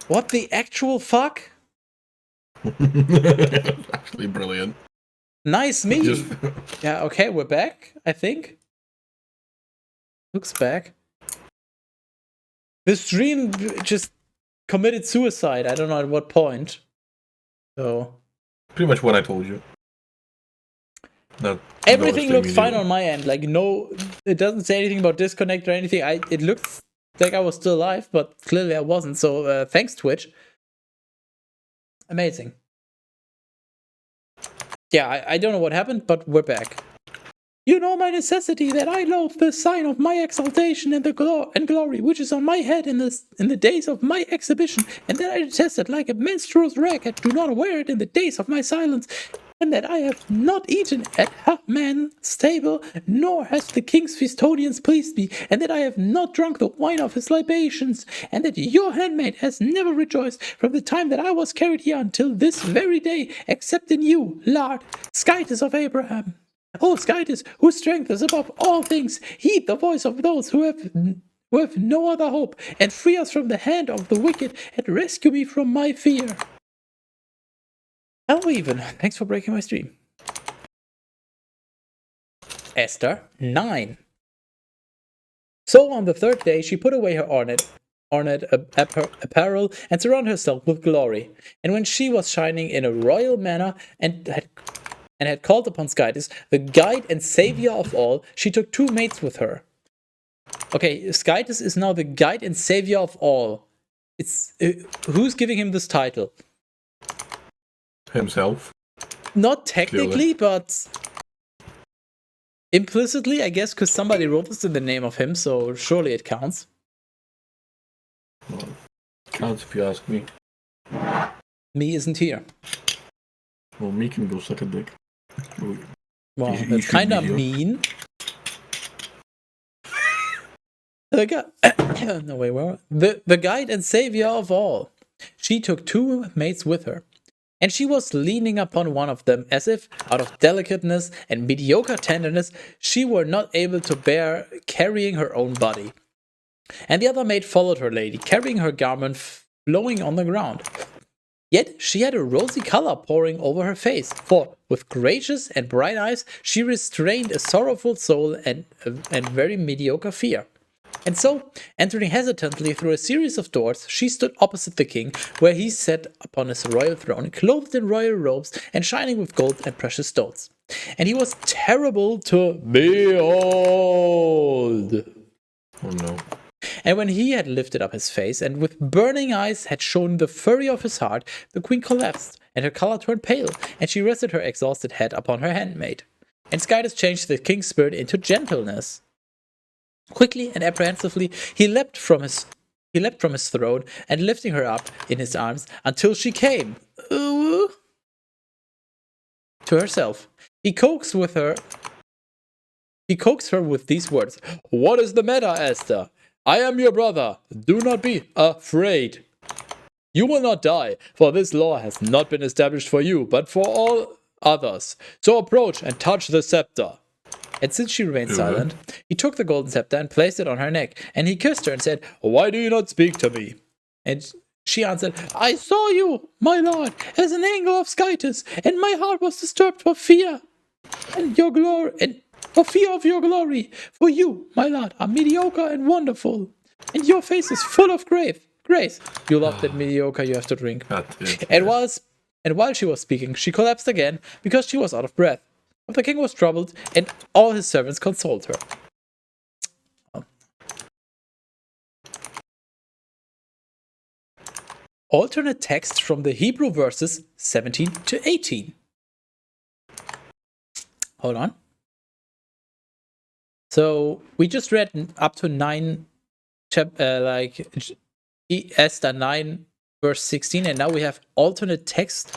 What the actual fuck? Actually brilliant. Nice meme. Yeah, okay, we're back, I think. Looks back. The stream just committed suicide. I don't know at what point. So pretty much what I told you. Everything looks fine on my end. Like, no, it doesn't say anything about disconnect or anything. It looks like I was still alive, but clearly I wasn't. So thanks, Twitch. Amazing. Yeah, I don't know what happened, but we're back. You know my necessity, that I loathe the sign of my exaltation and glory, which is on my head in the days of my exhibition, and that I detest it like a menstruous rag, and do not wear it in the days of my silence, and that I have not eaten at Haman's table, nor has the king's Festonians pleased me, and that I have not drunk the wine of his libations, and that your handmaid has never rejoiced from the time that I was carried here until this very day, except in you, Lord, Skytis of Abraham. O Skytis, whose strength is above all things, heed the voice of those who have no other hope, and free us from the hand of the wicked, and rescue me from my fear. Hello, Even. Thanks for breaking my stream. Esther 9. So on the third day she put away her ornate apparel and surrounded herself with glory. And when she was shining in a royal manner and had called upon Skytis, the guide and savior of all, she took 2 maids with her. Okay, Skytis is now the guide and savior of all. It's who's giving him this title? Himself. Not technically, but implicitly, I guess, because somebody wrote this in the name of him, so surely it counts. Well, counts if you ask me. Me isn't here. Well, me can go suck a dick. Well, that's kind of mean. No way, where? The guide and savior of all. She took 2 maids with her, and she was leaning upon one of them, as if, out of delicateness and mediocre tenderness, she were not able to bear carrying her own body. And the other maid followed her lady, carrying her garment flowing on the ground. Yet she had a rosy color pouring over her face, for, with gracious and bright eyes, she restrained a sorrowful soul and very mediocre fear. And so, entering hesitantly through a series of doors, she stood opposite the king, where he sat upon his royal throne, clothed in royal robes and shining with gold and precious stones. And he was terrible to behold. Oh no. And when he had lifted up his face, and with burning eyes had shown the fury of his heart, the queen collapsed, and her color turned pale, and she rested her exhausted head upon her handmaid. And Skytis changed the king's spirit into gentleness. Quickly and apprehensively, he leapt from his throne, and lifting her up in his arms until she came to herself. He coaxed her with these words: "What is the matter, Esther? I am your brother. Do not be afraid. You will not die, for this law has not been established for you, but for all others. So approach and touch the scepter." And since she remained silent, he took the golden scepter and placed it on her neck, and he kissed her and said, "Why do you not speak to me?" And she answered, "I saw you, my lord, as an angel of Skytis, and my heart was disturbed for fear and your glory, and for fear of your glory. For you, my lord, are mediocre and wonderful, and your face is full of grace. You love that mediocre, you have to drink." And while she was speaking, she collapsed again because she was out of breath. But the king was troubled, and all his servants consoled her. Alternate text from the Hebrew verses 17 to 18. Hold on. So we just read up to 9, Esther 9 verse 16, and now we have alternate text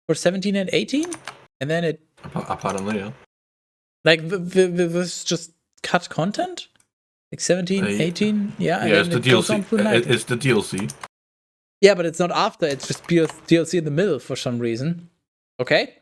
for 17 and 18, and then it. Apparently, yeah. Like this just cut content, like 17, 18, yeah. Yeah, it's the DLC. It's the DLC. Yeah, but it's not after. It's just DLC in the middle for some reason. Okay.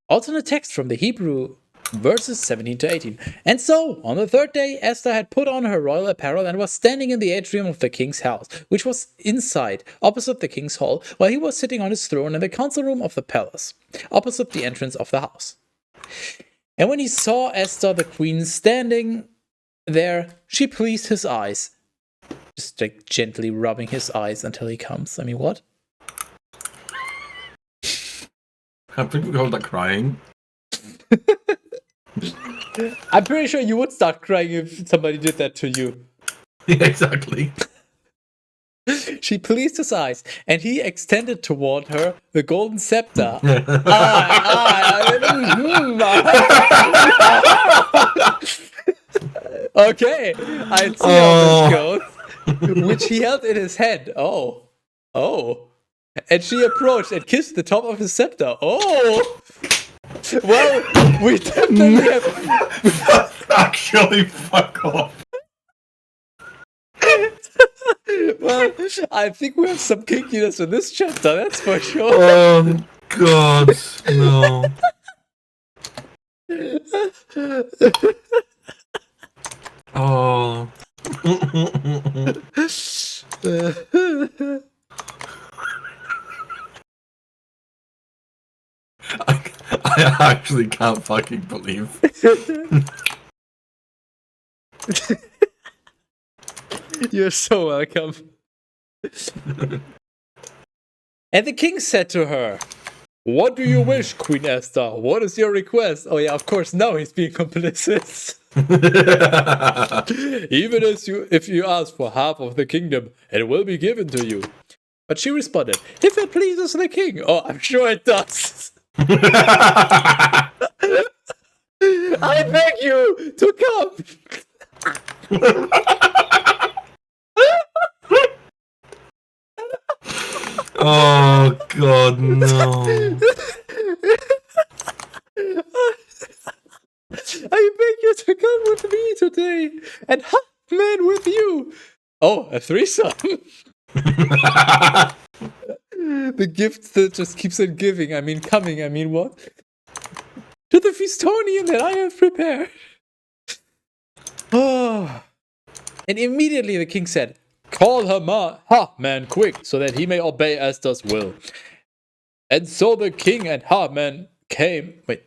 Alternate text from the Hebrew Verses 17 to 18. And so, on the third day, Esther had put on her royal apparel and was standing in the atrium of the king's house, which was inside, opposite the king's hall, while he was sitting on his throne in the council room of the palace, opposite the entrance of the house. And when he saw Esther, the queen, standing there, she pleased his eyes. Just like gently rubbing his eyes until he comes. I mean, what? I think we call that crying. I'm pretty sure you would start crying if somebody did that to you. Yeah, exactly. She pleased his eyes, and he extended toward her the golden scepter. Okay, I see how this goes. Which he held in his hand. Oh. And she approached and kissed the top of his scepter. Oh. Well, we definitely have... Actually, fuck off. Well, I think we have some kinkiness in this chapter, that's for sure. Oh, God, no. Oh. I actually can't fucking believe. You're so welcome. And the king said to her, "What do you wish, Queen Esther? What is your request?" Oh yeah, of course, now he's being complicit. Even if you ask for half of the kingdom, it will be given to you. But she responded, "If it pleases the king." Oh, I'm sure it does. I beg you to come. Oh, God, no. I beg you to come with me today and hot man with you. Oh, a threesome. The gift that just keeps on giving. I mean, coming. I mean, what? To the feastonian that I have prepared. Oh. And immediately the king said, "Call Haman quick, so that he may obey Esther's will." And so the king and Haman came. Wait.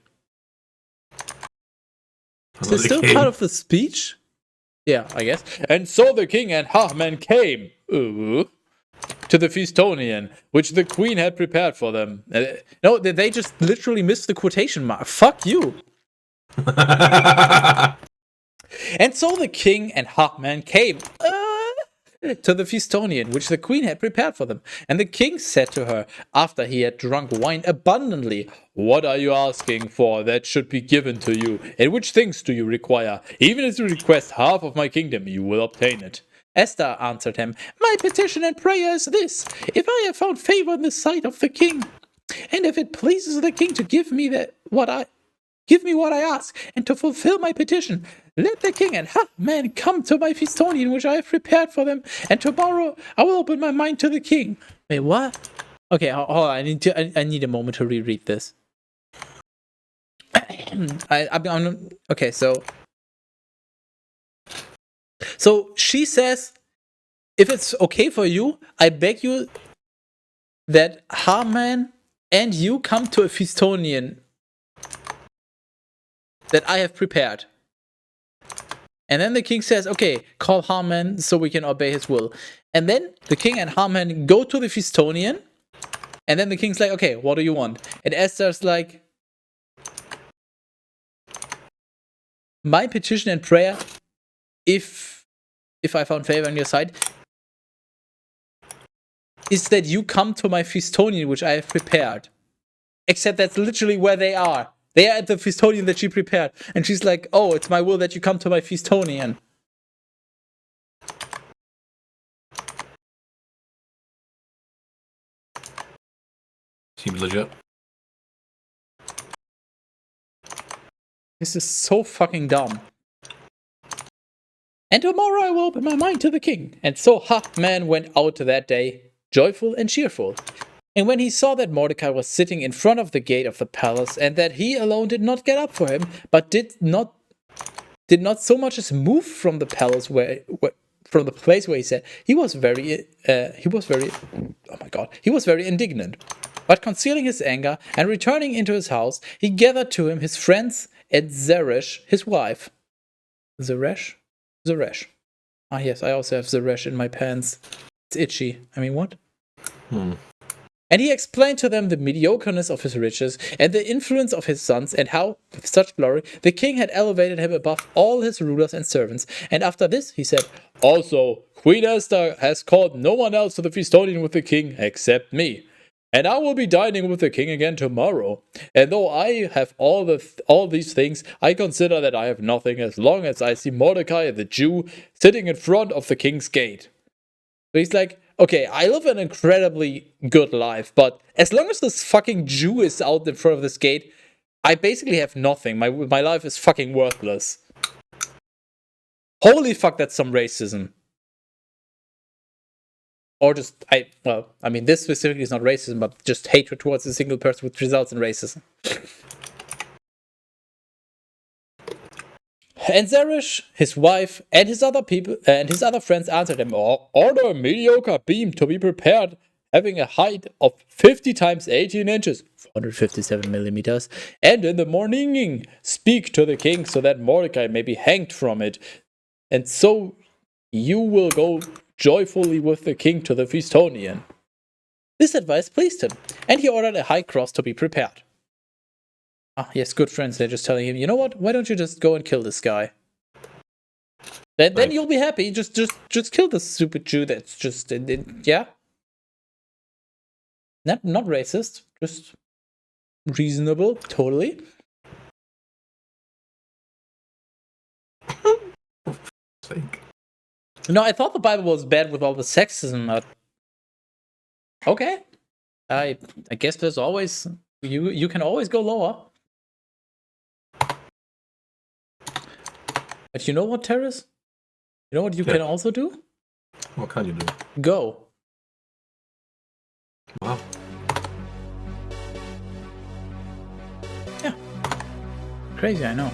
Is this still part of the speech? Yeah, I guess. And so the king and Haman came to the feastonian, which the queen had prepared for them. No, they just literally missed the quotation mark. Fuck you. And so the king and Haman came to the feastonian, which the queen had prepared for them. And the king said to her, after he had drunk wine abundantly, "What are you asking for that should be given to you? And which things do you require? Even if you request half of my kingdom, you will obtain it." Esther answered him, "My petition and prayer is this: if I have found favor in the sight of the king, and if it pleases the king to give me what I ask, and to fulfill my petition, let the king and Haman come to my feastonian, which I have prepared for them, and tomorrow I will open my mind to the king." Wait, what? Okay, hold on. I need a moment to reread this. Okay, so she says, "If it's okay for you, I beg you that Haman and you come to a feastonian that I have prepared." And then the king says, "Okay, call Haman so we can obey his will." And then the king and Haman go to the feastonian. And then the king's like, "Okay, what do you want?" And Esther's like, "My petition and prayer, if I found favor on your side, is that you come to my feastonian, which I have prepared." Except that's literally where they are. They are at the feastonian that she prepared. And she's like, "Oh, it's my will that you come to my feastonian." Seems legit. This is so fucking dumb. "And tomorrow I will open my mind to the king." And so Haman went out that day, joyful and cheerful. And when he saw that Mordecai was sitting in front of the gate of the palace, and that he alone did not get up for him, but did not so much as move from the palace from the place where he sat, he was very indignant. But concealing his anger and returning into his house, he gathered to him his friends and Zeresh, his wife. Zeresh. Ah, yes, I also have Zeresh in my pants. It's itchy. I mean, what? And he explained to them the mediocreness of his riches and the influence of his sons, and how, with such glory, the king had elevated him above all his rulers and servants. And after this, he said, "Also, Queen Esther has called no one else to the feastonian with the king except me. And I will be dining with the king again tomorrow. And though I have all these things, I consider that I have nothing as long as I see Mordecai the Jew sitting in front of the king's gate." So he's like, okay, I live an incredibly good life, but as long as this fucking Jew is out in front of this gate, I basically have nothing. My life is fucking worthless. Holy fuck, that's some racism. Or just, this specifically is not racism, but just hatred towards a single person, which results in racism. And Zeresh, his wife, and his other people and his other friends answered him, "Order a mediocre beam to be prepared, having a height of 50 times 18 inches, 457 millimeters, and in the morning speak to the king so that Mordecai may be hanged from it. And so you will go joyfully with the king to the feastonian." This advice pleased him, and he ordered a high cross to be prepared. Ah, yes, good friends. They're just telling him, you know what? Why don't you just go and kill this guy? Then you'll be happy. Just kill this stupid Jew. That's just yeah. Not racist. Just reasonable. Totally. No, I thought the Bible was bad with all the sexism. Okay. I guess there's always you can always go lower. But you know what, Teras? You know what you can also do? What can you do? Go. Wow. Yeah. Crazy, I know.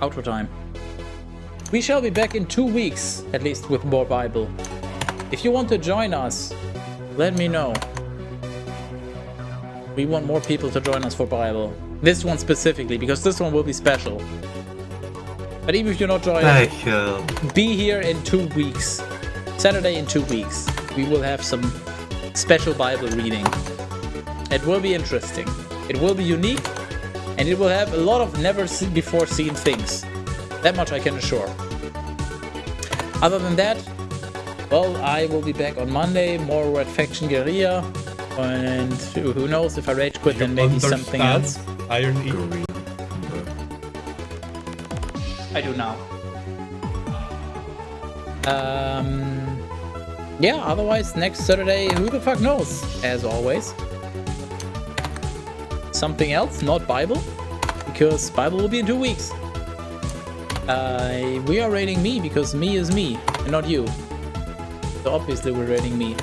Outro time. We shall be back in 2 weeks, at least, with more Bible. If you want to join us, let me know. We want more people to join us for Bible. This one specifically, because this one will be special. But even if you're not joining, be here in 2 weeks. Saturday in 2 weeks. We will have some special Bible reading. It will be interesting. It will be unique. And it will have a lot of never before seen things. That much I can assure. Other than that, well, I will be back on Monday. More Red Faction Guerrilla. And who knows, if I rage quit, then maybe something else. Iron E. I do now. Yeah, otherwise, next Saturday, who the fuck knows? As always. Something else, not Bible. Because Bible will be in 2 weeks. We are rating me because me is me, and not you. So obviously we're rating me.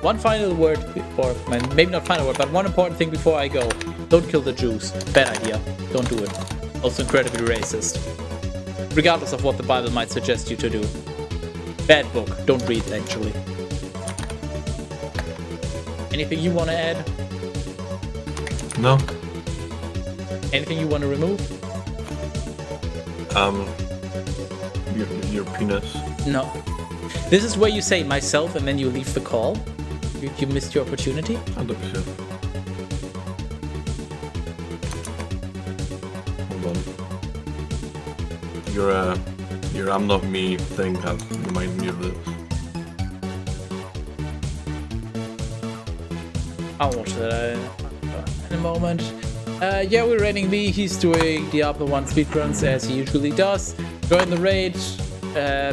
One final word, or maybe not final word, but one important thing before I go. Don't kill the Jews. Bad idea. Don't do it. Also incredibly racist. Regardless of what the Bible might suggest you to do. Bad book. Don't read, actually. Anything you want to add? No. Anything you want to remove? Your penis. No. This is where you say myself and then you leave the call. You missed your opportunity. 100%. Hold on. Your I'm not me thing has reminded me of this. I'll watch that in a moment. Yeah, we're rating me. He's doing Diablo 1 speedruns as he usually does. Join the raid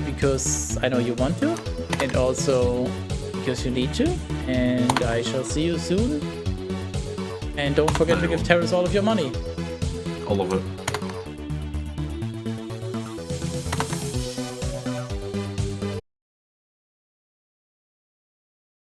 because I know you want to, and also because you need to. And I shall see you soon. And don't forget to give Teras all of your money. All of it.